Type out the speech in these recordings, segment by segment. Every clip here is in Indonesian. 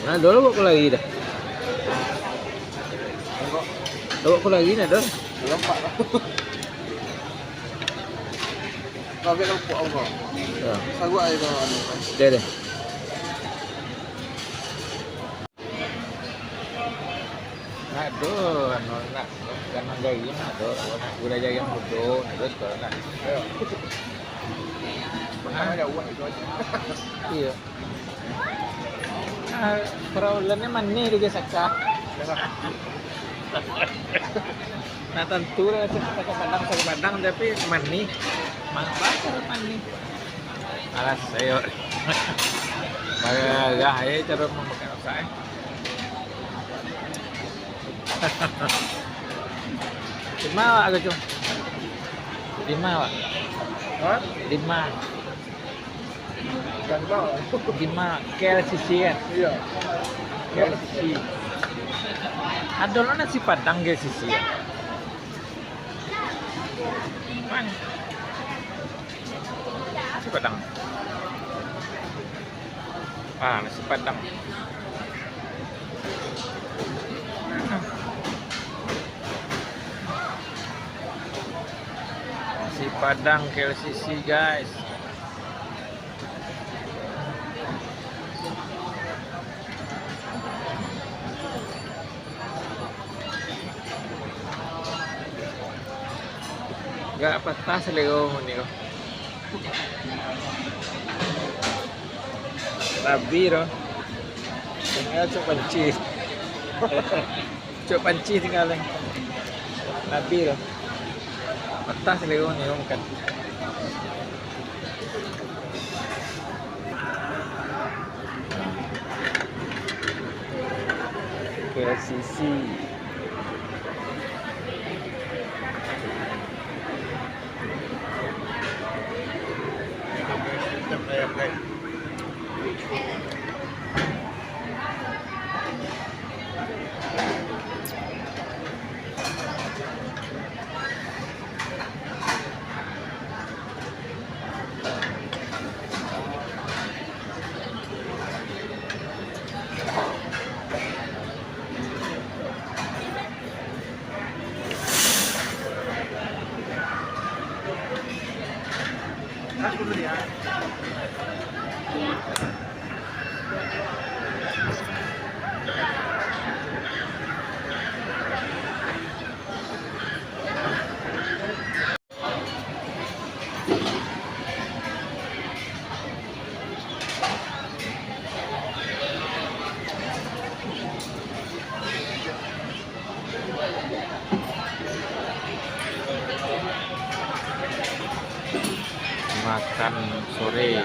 Nah, dulu kok lagi dah. Enggak, Dulu kok lagi dah, dong. belum Pak. Tapi kalau puak enggak. Ya, Sagu aja kalau anu. deh deh. Aduh, anu nak kan jagi mah tuh, udah jagi yang bodoh, terus kalau nak. Pertama ada uang itu aja. Iya. Ah, peraulannya mana di Gesaka? Nah tentu lah kita ke Padang tapi mani, bakar mani. Alas saya, bagah ya cara memakan saya. Lima agak cuma, lima pak, Hah? lima, Kan bawah. lima KLCC kan? Iya. KLCC. Ada lo nasi Padang KLCC ya? Mana? Nasi Padang. Ah, nasi Padang. Nasi Padang KLCC guys. Gak patah selego ni ko. Tabi ro. Tinggal cok panci. Cok panci tinggal lang. Tabi ro. Patah selego ni ko kan. KLCC. Makan sore.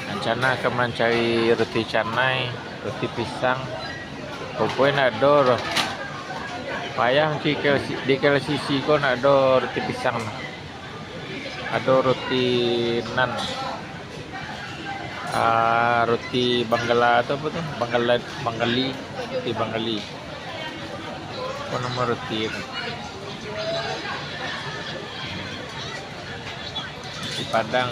Rencana akan mencari roti canai, roti pisang. Pokoknya nak ada. Payah di KLCC kau nak ada roti pisang. Ada roti nan. Roti Banggala atau apa tuh? Bangali, roti Bangali. Apa nama roti itu? Di Padang.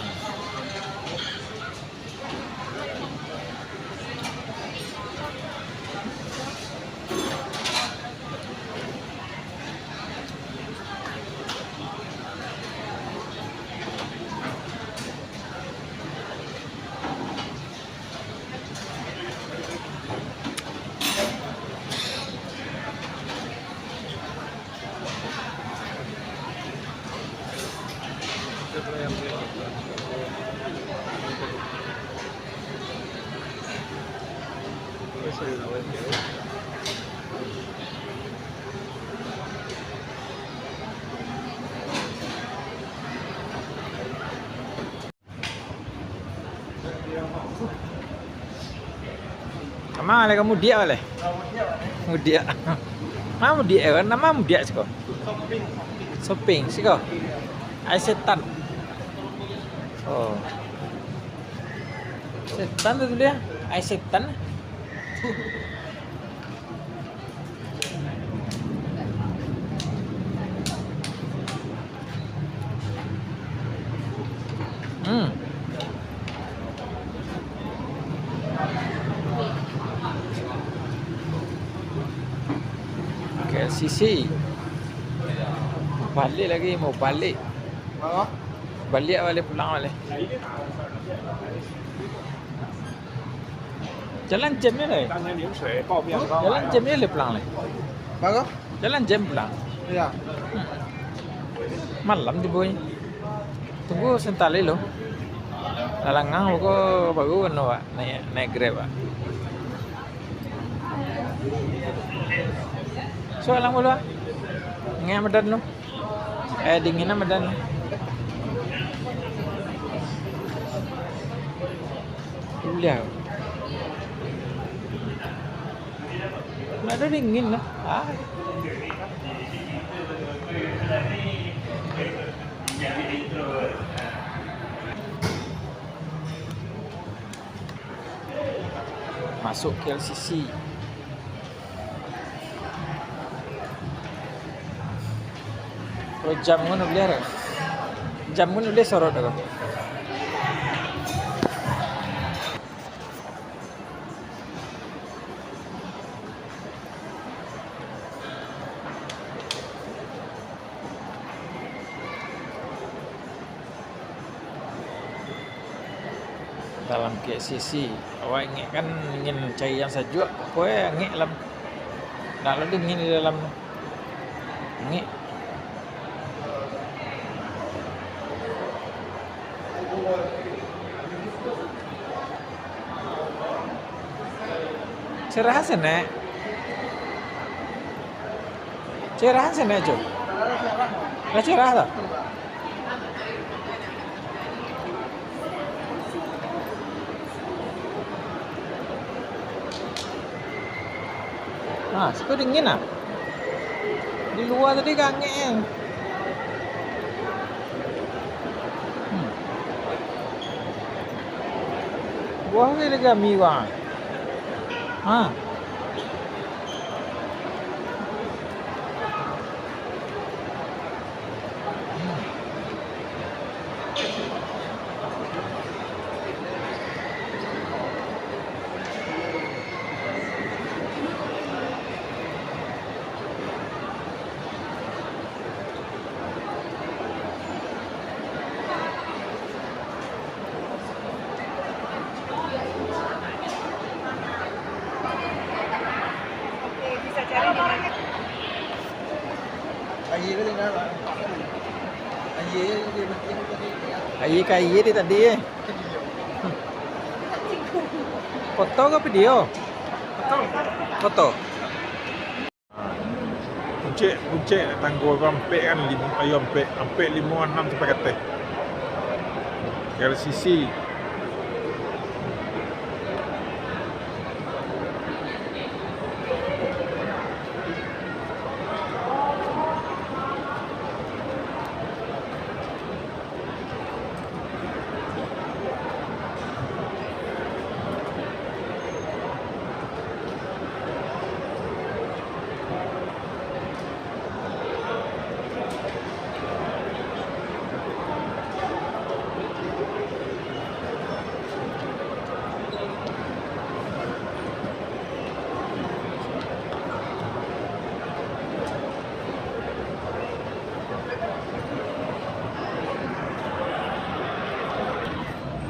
Ama le kamu dia le. Mudia. Ma mudia kan nama mudia sih kok. Shopping sih kok. Ai setan. Oh. Setan tuh dia. Ai setan. KLCC. Balik lagi, mau balik. Apa? Balik pulang balik. Jalan jam ni lah. 当年临水报变高 Jalan jam ni lah pulang lah. Apa? Jalan jam pulang. Ya. Malam tu boy. Tunggu sebentar lo. Lalangang ko baru ano ba naik Grab ba. So alang mo lo. Ngay madan no. Dingin na madan no. Lihat. Ada dingin lah. Masuk KLCC. Oh, jam ngono boleh. Jam ngono boleh sorot aku. Dalam KLCC awak ingin cari yang sejuk apa ngik dalam nak lalu dingin di dalam ngik cerah sana jo lah cerah tak Suka dingin ah. Di luar tadi kangen. Buah ni lagi kami wah. Ayi ke tinggal? Ayi dia penting tadi. Ayi kayi di tadi. Foto ke video? Foto. Puncak tangguh rampek kan ayo ampek 5 6 sampai kata. KLCC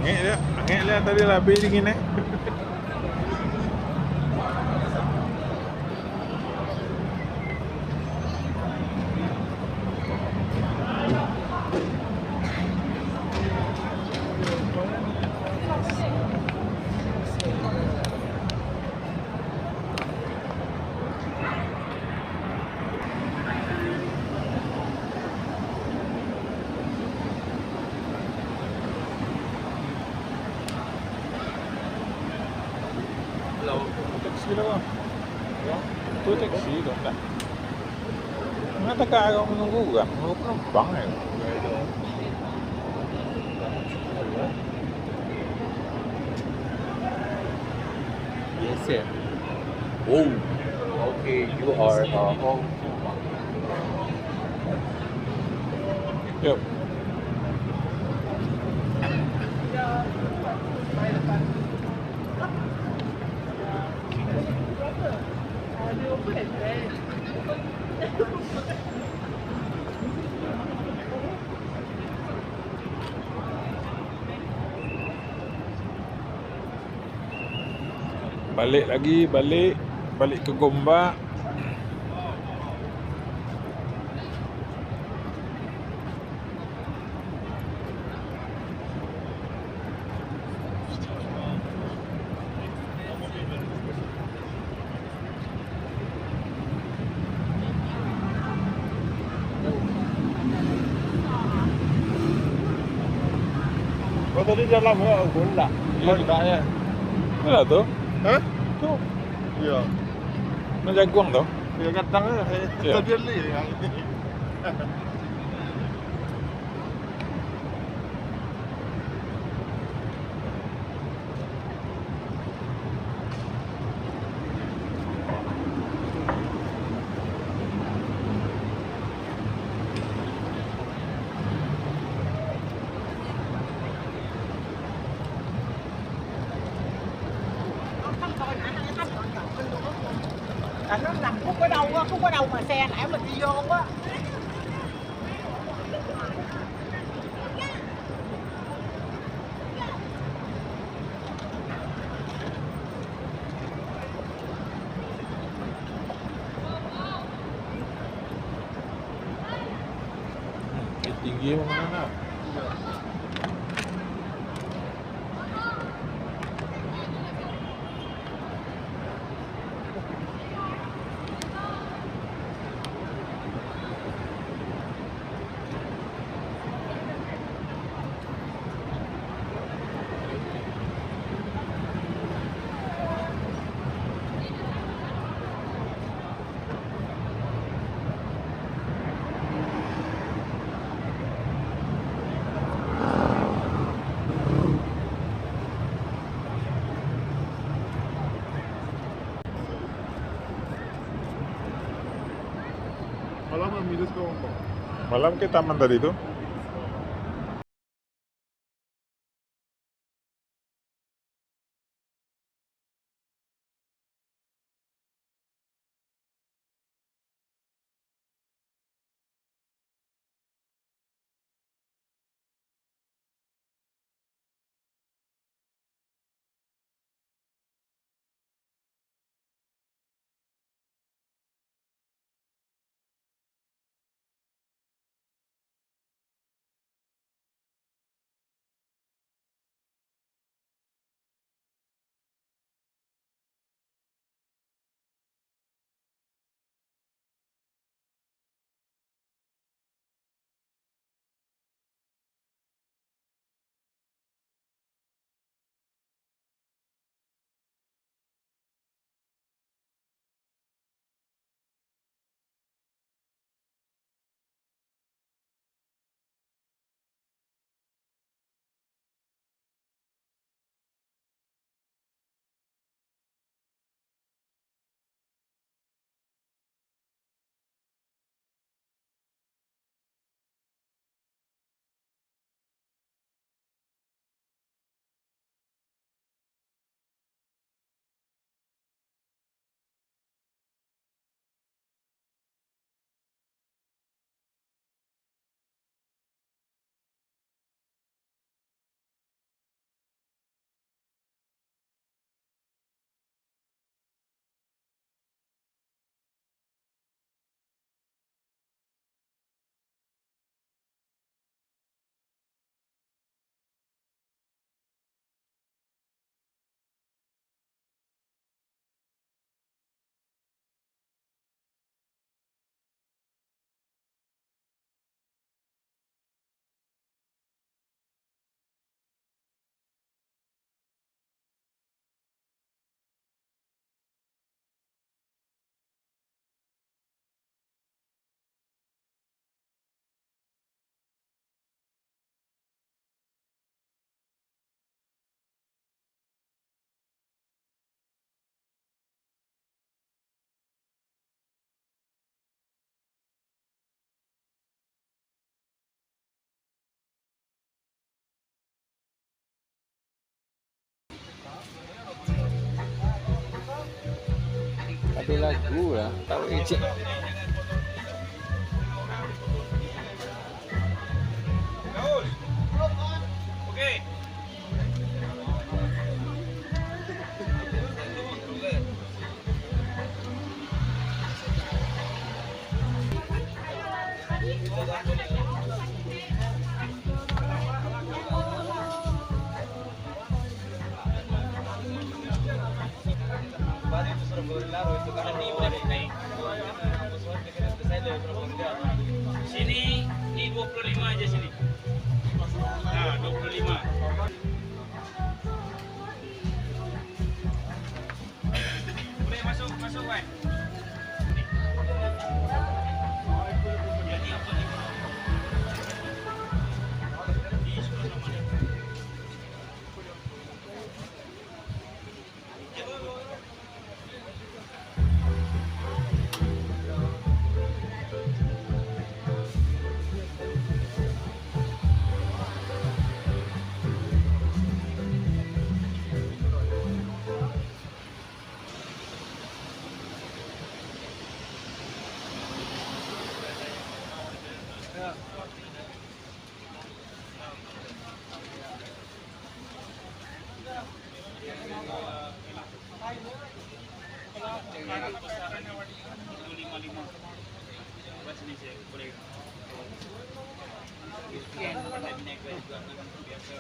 ngek dia tadi lebih dingin Taxi lah bang. Itu taxi tu tak. Kenapa tak agak menunggu kan? Menunggu penumpang ya. Yes ya. Oh. Okay, you are home. Yuk. Balik lagi, balik ke Gombak. Kau tadi dalam ke Honda? Iya. Honda-nya. Mana tuh? Hah? Tuh, Iya. Jaguang tuh. Ya kadang Iya. tadi li yang ini. Nó nằm khúc ở đâu á, khúc ở đâu mà xe nãy mình đi vô á. Tinggi mana? Malam minus kau. Malam ke taman tadi tuh? Ada lagu lah, tahu ejek. Claro, itu kan boleh naik. Sini ini 25 aja sini. Nah, 25. Boleh masuk, masuk, Pak. Jadi apa nih? Di sebelah mana? Sekarang besarannya 155. Coba sini saya boleh. Sekian pada bineka juga biasa.